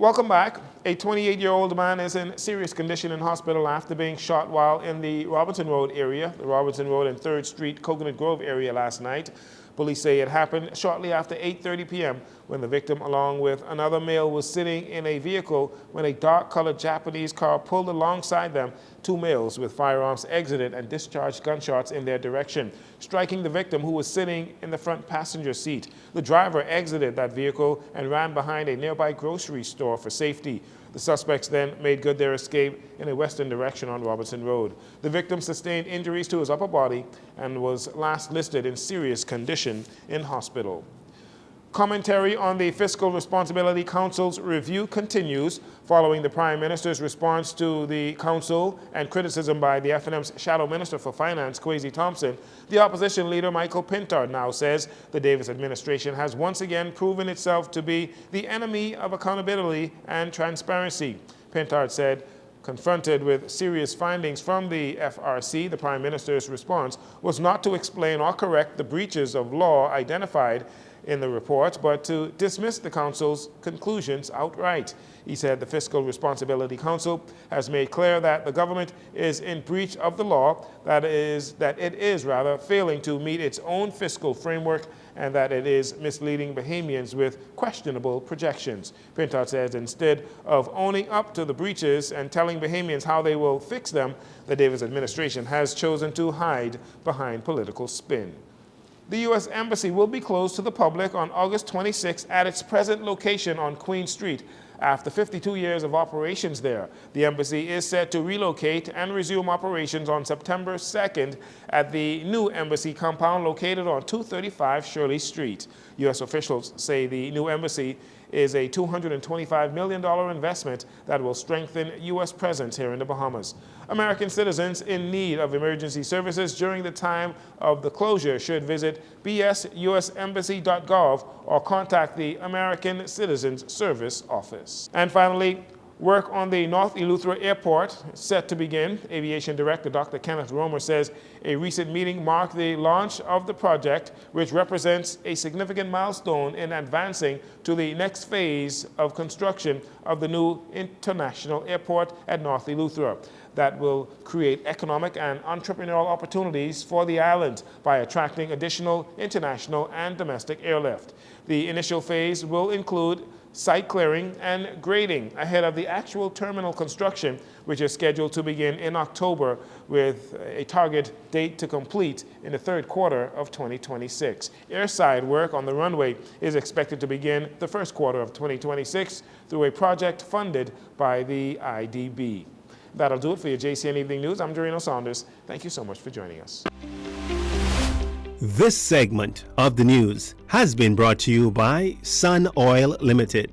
Welcome back. A 28-year-old man is in serious condition in hospital after being shot while in the Robinson Road area, the Robinson Road and 3rd Street, Coconut Grove area last night. Police say it happened shortly after 8:30 p.m. when the victim, along with another male, was sitting in a vehicle when a dark-colored Japanese car pulled alongside them. Two males with firearms exited and discharged gunshots in their direction, striking the victim who was sitting in the front passenger seat. The driver exited that vehicle and ran behind a nearby grocery store for safety. The suspects then made good their escape in a western direction on Robinson Road. The victim sustained injuries to his upper body and was last listed in serious condition in hospital. Commentary on the Fiscal Responsibility Council's review continues following the Prime Minister's response to the Council and criticism by the FNM's Shadow Minister for Finance, Kwesi Thompson. The opposition leader, Michael Pintard, now says the Davis administration has once again proven itself to be the enemy of accountability and transparency. Pintard said, confronted with serious findings from the FRC, the Prime Minister's response was not to explain or correct the breaches of law identified in the report, but to dismiss the Council's conclusions outright. He said the Fiscal Responsibility Council has made clear that the government is in breach of the law, that it is failing to meet its own fiscal framework, and that it is misleading Bahamians with questionable projections. Pintard says instead of owning up to the breaches and telling Bahamians how they will fix them, the Davis administration has chosen to hide behind political spin. The U.S. Embassy will be closed to the public on August 26 at its present location on Queen Street after 52 years of operations there. The embassy is set to relocate and resume operations on September 2nd at the new embassy compound located on 235 Shirley Street. U.S. officials say the new embassy is a $225 million investment that will strengthen U.S. presence here in the Bahamas. American citizens in need of emergency services during the time of the closure should visit bsusembassy.gov or contact the American Citizens Service Office. And finally, work on the North Eleuthera Airport set to begin. Aviation Director Dr. Kenneth Romer says a recent meeting marked the launch of the project, which represents a significant milestone in advancing to the next phase of construction of the new international airport at North Eleuthera that will create economic and entrepreneurial opportunities for the island by attracting additional international and domestic airlift. The initial phase will include site clearing and grading ahead of the actual terminal construction, which is scheduled to begin in October with a target date to complete in the third quarter of 2026. Airside work on the runway is expected to begin the first quarter of 2026 through a project funded by the IDB. That'll do it for your JCN Evening News. I'm Dorino Saunders. Thank you so much for joining us. This segment of the news has been brought to you by Sun Oil Limited.